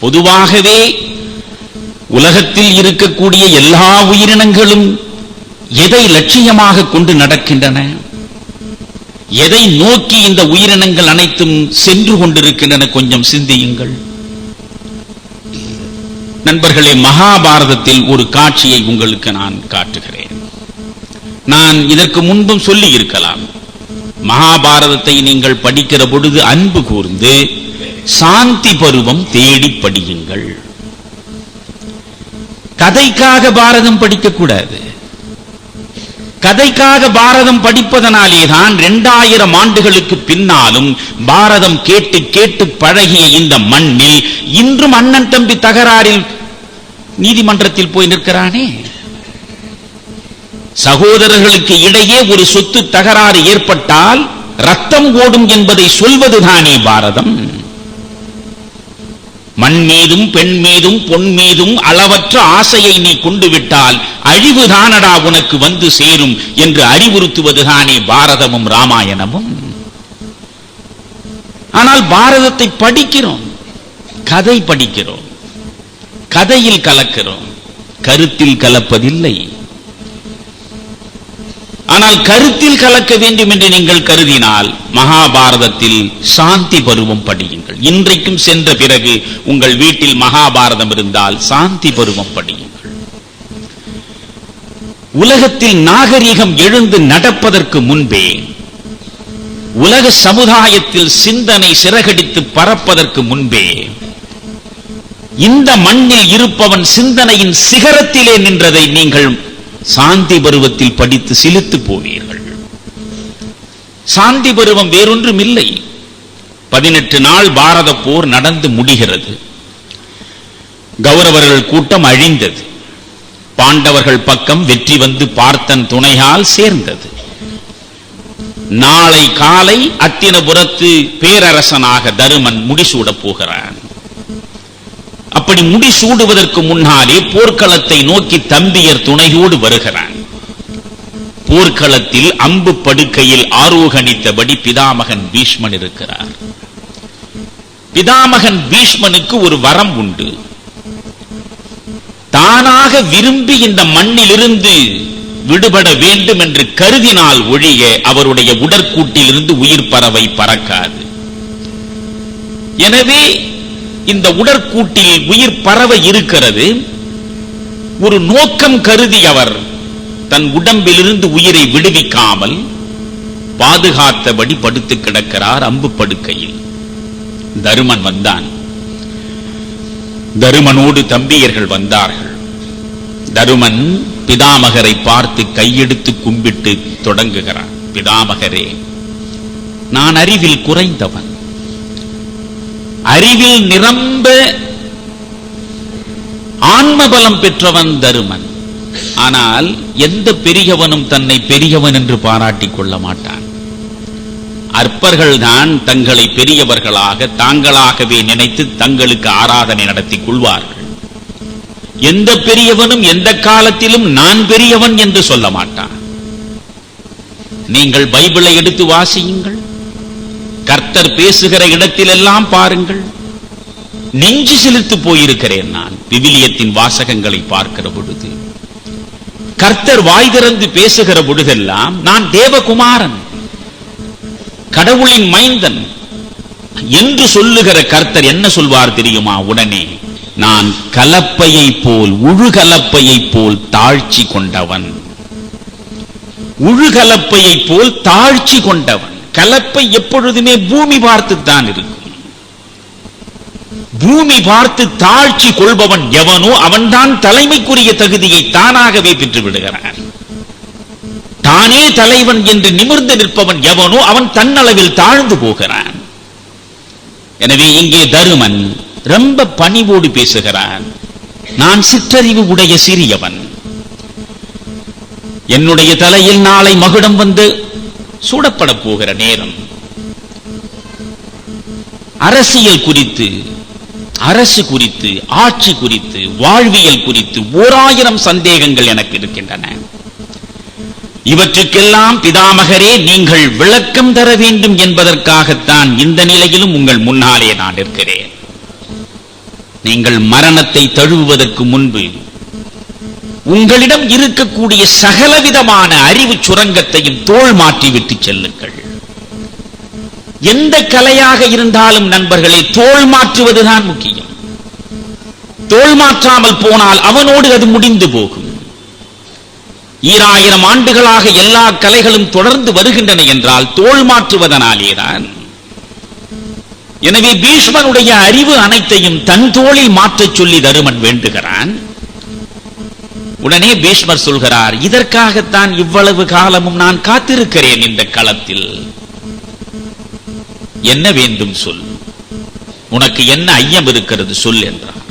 பொதுவாகவே உலகத்தில் இருக்கக்கூடிய எல்லா உயிரினங்களும் எதை லட்சியமாக கொண்டு நடக்கின்றன, எதை நோக்கி இந்த உயிரினங்கள் அனைத்தும் சென்று கொண்டிருக்கின்றன? கொஞ்சம் சிந்தியுங்கள் நண்பர்களே. மகாபாரதத்தில் ஒரு காட்சியை உங்களுக்கு நான் காட்டுகிறேன். நான் இதற்கு முன்பும் சொல்லி இருக்கலாம். மகாபாரதத்தை நீங்கள் படிக்கிற பொழுது அன்பு கூர்ந்து சாந்தி பருவம் தேடி படியுங்கள். கதைக்காக பாரதம் படிக்கக்கூடாது. கதைக்காக பாரதம் படிப்பதனாலேதான் 2000 ஆண்டுகளுக்கு பின்னாலும் பாரதம் கேட்டு கேட்டு பழகிய இந்த மண்ணில் இன்றும் அண்ணன் தம்பி தகராறில் நீதிமன்றத்தில் போய் நிற்கிறானே. சகோதரர்களுக்கு இடையே ஒரு சொத்து தகராறு ஏற்பட்டால் ரத்தம் ஓடும் என்பதை சொல்வதுதானே பாரதம். மண் மீதும் பெண் மீதும் பொன் மீதும் அளவற்ற ஆசையை நீ கொண்டு விட்டால் அழிவுதானடா உனக்கு வந்து சேரும் என்று அறிவுறுத்துவதுதானே பாரதமும் ராமாயணமும். ஆனால் பாரதத்தை படிக்கிறோம், கதை படிக்கிறோம், கதையில் கலக்கிறோம், கருத்தில் கலப்பதில்லை. ஆனால் கருத்தில் கலக்க வேண்டும் என்று நீங்கள் கருதினால் மகாபாரதத்தில் சாந்தி பருவம் படியுங்கள். இன்றைக்கும் சென்ற பிறகு உங்கள் வீட்டில் மகாபாரதம் இருந்தால் சாந்தி பருவம் படியுங்கள். உலகத்தில் நாகரிகம் எழுந்து நடப்பதற்கு முன்பே, உலக சமுதாயத்தில் சிந்தனை சிறகடித்து பறப்பதற்கு முன்பே, இந்த மண்ணில் இருப்பவன் சிந்தனையின் சிகரத்திலே நின்றதை நீங்கள் சாந்தி பருவத்தில் படித்து சிலித்து போவீர்கள். சாந்தி பருவம் வேறொன்றும் இல்லை. 18 நாள் பாரத போர் நடந்து முடிகிறது. கௌரவர்கள் கூட்டம் அழிந்தது. பாண்டவர்கள் பக்கம் வெற்றி வந்து பார்த்தன் துணையால் சேர்ந்தது. நாளை காலை அத்தினபுரத்து பேரரசனாக தருமன் முடிசூட போகிறான். அப்படி முடிசூடுவதற்கு முன்னாலே போர்க்களத்தை நோக்கி தம்பியர் துணையோடு வருகிறான். போர்க்களத்தில் அம்பு படுக்கையில் ஆரோகணித்தபடி பிதாமகன் பீஷ்மன் இருக்கிறார். பிதாமகன் பீஷ்மனுக்கு ஒரு வரம் உண்டு. தானாக விரும்பி இந்த மண்ணிலிருந்து விடுபட வேண்டும் என்று கருதினால் ஒழிய அவருடைய உடற்கூட்டில் இருந்து உயிர் பறவை பறக்காது. எனவே இந்த உடற்கூட்டில் உயிர் பறவை இருக்கிறது. ஒரு நோக்கம் கருதி அவர் தன் உடம்பிலிருந்து உயிரை விடுவிக்காமல் பாதுகாத்தபடி படுத்து கிடக்கிறார் அம்பு படுக்கையில். தருமன் வந்தான். தருமனோடு தம்பியர்கள் வந்தார்கள். தருமன் பிதாமகரை பார்த்து கையெடுத்து கும்பிட்டு தொடங்குகிறான். பிதாமகரே, நான் அறிவில் குறைந்தவன், அறிவில் நிரம்ப ஆன்மபலம் பெற்றவன் தருமன். ஆனால் எந்த பெரியவனும் தன்னை பெரியவன் என்று பாராட்டிக் கொள்ள மாட்டான். அற்பர்கள் தான் தங்களை பெரியவர்களாக தாங்களாகவே நினைத்து தங்களுக்கு ஆராதனை நடத்திக் கொள்வார்கள். எந்த பெரியவனும் எந்த காலத்திலும் நான் பெரியவன் என்று சொல்ல மாட்டான். நீங்கள் பைபிளை எடுத்து வாசியுங்கள். கர்த்தர் பேசுகிற இடத்திலெல்லாம் பாருங்கள். நெஞ்சு சிலிர்த்து போயிருக்கிறேன் நான் விவிலியத்தின் வாசகங்களை பார்க்கிற பொழுது. கர்த்தர் வாய் திறந்து பேசுகிற பொழுதெல்லாம் நான் தேவகுமாரன், கடவுளின் மைந்தன் என்று சொல்லுகிற கர்த்தர் என்ன சொல்வார் தெரியுமா? உடனே நான் கலப்பையை போல், உழுகலப்பையை போல் தாழ்ச்சி கொண்டவன். உழுகலப்பையை போல் தாழ்ச்சி கொண்டவன். கலப்பை எப்பொழுதுமே பூமி பார்த்துத்தான் இருக்கும். பூமி பார்த்து தாழ்ச்சி கொள்பவன் எவனோ அவன்தான் தலைமைக்குரிய தகுதியை தானாகவே பெற்று விடுகிறான். தானே தலைவன் என்று நிமிர்ந்து நிற்பவன் எவனோ அவன் தன்னளவில் தாழ்ந்து போகிறான். எனவே இங்கே தருமன் ரொம்ப பணிவோடு பேசுகிறான். நான் சிற்றறிவு உடைய சிறியவன். என்னுடைய தலையில் நாளை மகுடம் வந்து சூடப்பட போகிற நேரம். அரசியல் குறித்து, அரசு குறித்து, ஆட்சி குறித்து, வாழ்வியல் குறித்து 1000 சந்தேகங்கள் எனக்கு இருக்கின்றன. இவற்றுக்கெல்லாம் பிதாமகரே நீங்கள் விளக்கம் தர வேண்டும் என்பதற்காகத்தான் இந்த நிலையிலும் உங்கள் முன்னாலே நான் இருக்கிறேன். நீங்கள் மரணத்தை தழுவுவதற்கு முன்பு உங்களிடம் இருக்கக்கூடிய சகலவிதமான அறிவு சுரங்கத்தையும் தோள் மாற்றி விட்டு செல்லுங்கள். எந்த கலையாக இருந்தாலும் நண்பர்களே, தோள் மாற்றுவதுதான் முக்கியம். தோள் மாற்றாமல் போனால் அவனோடு அது முடிந்து போகும். 2000 ஆண்டுகளாக எல்லா கலைகளும் தொடர்ந்து வருகின்றன என்றால் தோள் மாற்றுவதனாலேதான். எனவே பீஷ்மனுடைய அறிவு அனைத்தையும் தன் தோளில் மாற்றச் சொல்லி தருமன் வேண்டுகிறான். உடனே பீஷ்மர் சொல்கிறார், இதற்காகத்தான் இவ்வளவு காலமும் நான் காத்திருக்கிறேன் இந்த களத்தில். என்ன வேண்டும் சொல், உனக்கு என்ன ஐயம் இருக்கிறது சொல் என்றார்.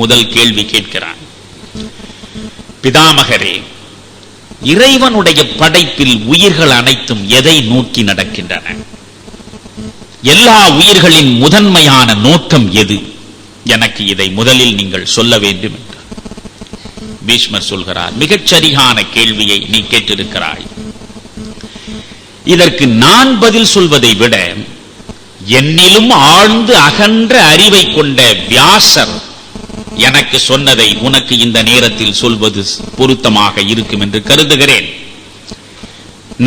முதல் கேள்வி கேட்கிறான். பிதாமகரே, இறைவனுடைய படைப்பில் உயிர்கள் அனைத்தும் எதை நோக்கி நடக்கின்றன? எல்லா உயிர்களின் முதன்மையான நோக்கம் எது? எனக்கு இதை முதலில் நீங்கள் சொல்ல வேண்டும் என்றார். பீஷ்மர் சொல்கிறார், மிகச்சரியான கேள்வியை நீ கேட்டிருக்கிறாய். இதற்கு நான் பதில் சொல்வதை விட என்னிலும் ஆழ்ந்து அகன்ற அறிவை கொண்ட வியாசர் எனக்கு சொன்னதை உனக்கு இந்த நேரத்தில் சொல்வது பொருத்தமாக இருக்கும் என்று கருதுகிறேன்.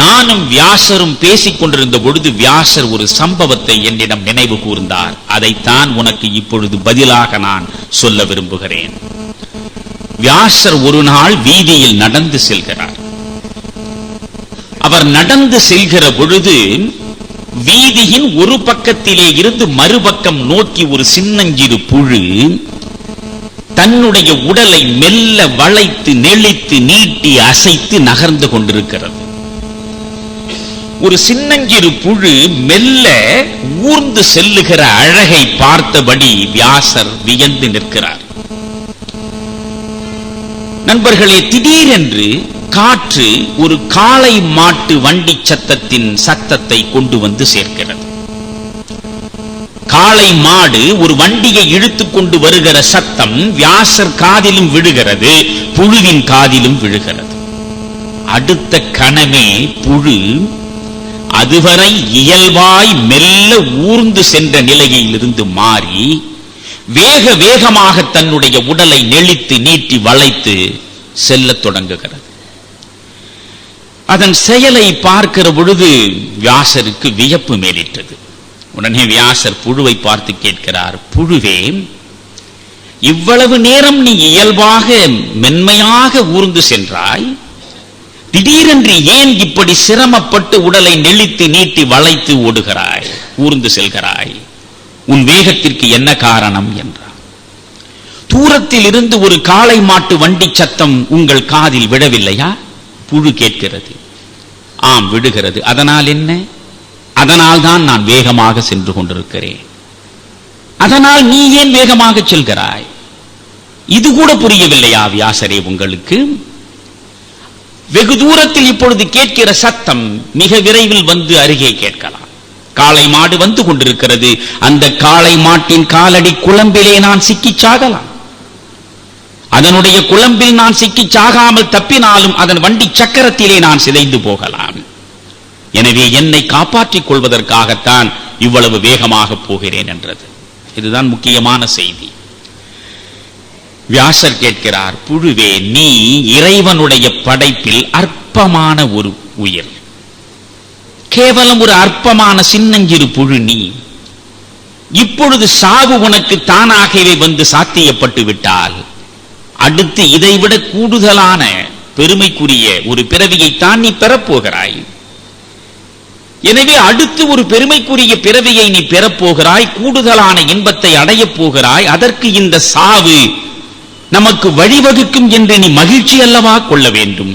நானும் வியாசரும் பேசிக் கொண்டிருந்த பொழுது வியாசர் ஒரு சம்பவத்தை என்னிடம் நினைவு கூர்ந்தார். அதைத்தான் உனக்கு இப்பொழுது பதிலாக நான் சொல்ல விரும்புகிறேன். வியாசர் ஒரு நாள் வீதியில் நடந்து செல்கிறார். அவர் நடந்து செல்கிற பொழுது வீதியின் ஒரு பக்கத்திலே இருந்து மறுபக்கம் நோக்கி ஒரு சின்னஞ்சிறு புழு தன்னுடைய உடலை மெல்ல வளைத்து நெளித்து நீட்டி அசைத்து நகர்ந்து கொண்டிருக்கிறது. ஒரு சின்னஞ்சிறு புழு மெல்ல ஊர்ந்து செல்லுகிற அழகை பார்த்தபடி வியாசர் வியந்து நிற்கிறார். நண்பர்களே, திடீரென்று காற்று ஒரு காளை மாட்டு வண்டி சத்தத்தின் சத்தத்தை கொண்டு வந்து சேர்க்கிறது. காளை மாடு ஒரு வண்டியை இழுத்துக் கொண்டு வருகிற சத்தம் வியாசர் காதிலும் விழுகிறது, புழுவின் காதிலும் விழுகிறது. அடுத்த கணமே புழு அதுவரை இயல்பாய் மெல்ல ஊர்ந்து சென்ற நிலையில் இருந்து மாறி வேக வேகமாக தன்னுடைய உடலை நெளித்து நீட்டி வளைத்து செல்லத் தொடங்குகிறது. அதன் செயலை பார்க்கிற பொழுது வியாசருக்கு வியப்பு மேலிட்டது. உடனே வியாசர் புழுவை பார்த்து கேட்கிறார், புழுவே, இவ்வளவு நேரம் நீ இயல்பாக மென்மையாக ஊர்ந்து சென்றாய், திடீரென்று ஏன் இப்படி சிரமப்பட்டு உடலை நெளித்து நீட்டி வளைத்து ஓடுகிறாய், ஊர்ந்து செல்கிறாய்? உன் வேகத்திற்கு என்ன காரணம் என்றார். தூரத்தில் இருந்து ஒரு காளை மாட்டு வண்டி சத்தம் உங்கள் காதில் விடவில்லையா? புழு கேட்கிறது. ஆம், விடுகிறது. அதனால் என்ன? அதனால் தான் நான் வேகமாக சென்று கொண்டிருக்கிறேன். அதனால் நீ ஏன் வேகமாக செல்கிறாய்? இது கூட புரியவில்லையா வியாசரே உங்களுக்கு? வெகு தூரத்தில் இப்பொழுது கேட்கிற சத்தம் மிக விரைவில் வந்து அருகே கேட்கலாம். காளை மாடு வந்து கொண்டிருக்கிறது. அந்த காளை மாட்டின் காலடி குளம்பிலே நான் சிக்கி சாகலாம். அதனுடைய குளம்பில் நான் சிக்கி சாகாமல் தப்பினாலும் அதன் வண்டி சக்கரத்திலே நான் சிதைந்து போகலாம். எனவே என்னை காப்பாற்றிக் கொள்வதற்காகத்தான் இவ்வளவு வேகமாக போகிறேன் என்றது. இதுதான் முக்கியமான செய்தி. வியாசர் கேட்கிறார், புழுவே, நீ இறைவனுடைய படைப்பில் அற்பமான ஒரு உயிர், கேவலம் ஒரு அற்பமான சின்னஞ்சிறு புழு. நீ இப்பொழுது சாவு உனக்கு தானாகவே வந்து சாத்தியப்பட்டு விட்டால் அடுத்து இதைவிட கூடுதலான பெருமைக்குரிய ஒரு பிறவியைத்தான் நீ பெறப்போகிறாய். எனவே அடுத்து ஒரு பெருமைக்குரிய பிறவியை நீ பெறப்போகிறாய், கூடுதலான இன்பத்தை அடையப் போகிறாய். அதற்கு இந்த சாவு நமக்கு வழிவகுக்கும் என்று நீ மகிழ்ச்சி அல்லவா கொள்ள வேண்டும்.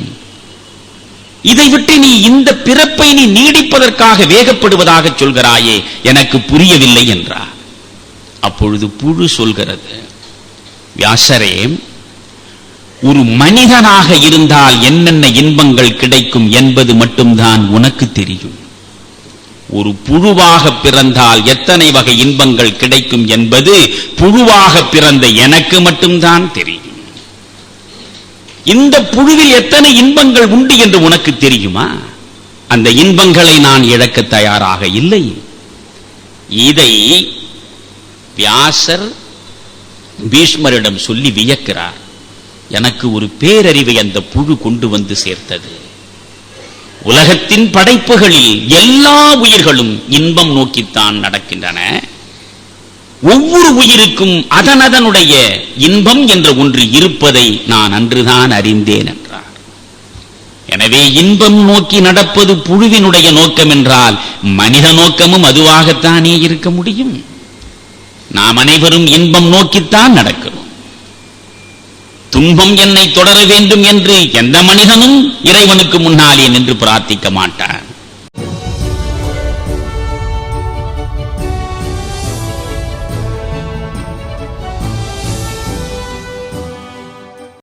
இதை விட்டு நீ இந்த பிறப்பை நீ நீடிப்பதற்காக வேகப்படுவதாக சொல்கிறாயே, எனக்கு புரியவில்லை என்றார். அப்பொழுது புழு சொல்கிறது, வியாசரே, ஒரு மனிதனாக இருந்தால் என்னென்ன இன்பங்கள் கிடைக்கும் என்பது மட்டும்தான் உனக்கு தெரியும். ஒரு புழுவாக பிறந்தால் எத்தனை வகை இன்பங்கள் கிடைக்கும் என்பது புழுவாக பிறந்த எனக்கு மட்டும்தான் தெரியும். இந்த புழுவில் எத்தனை இன்பங்கள் உண்டு என்று உனக்கு தெரியுமா? அந்த இன்பங்களை நான் இழக்க தயாராக இல்லை. இதை வியாசர் பீஷ்மரிடம் சொல்லி வியக்கிறார். எனக்கு ஒரு பேரறிவை அந்த புழு கொண்டு வந்து சேர்த்தது. உலகத்தின் படைப்புகளில் எல்லா உயிர்களும் இன்பம் நோக்கித்தான் நடக்கின்றன. ஒவ்வொரு உயிருக்கும் அதனுடைய இன்பம் என்ற ஒன்று இருப்பதை நான் அன்றுதான் அறிந்தேன் என்றார். எனவே இன்பம் நோக்கி நடப்பது புழுவினுடைய நோக்கம் என்றால் மனித நோக்கமும் அதுவாகத்தானே இருக்க முடியும். நாம் அனைவரும் இன்பம் நோக்கித்தான் நடக்கிறோம். துன்பம் என்னை தொடர வேண்டும் என்று எந்த மனிதனும் இறைவனுக்கு முன்னாலே நின்று பிரார்த்திக்க மாட்டான்.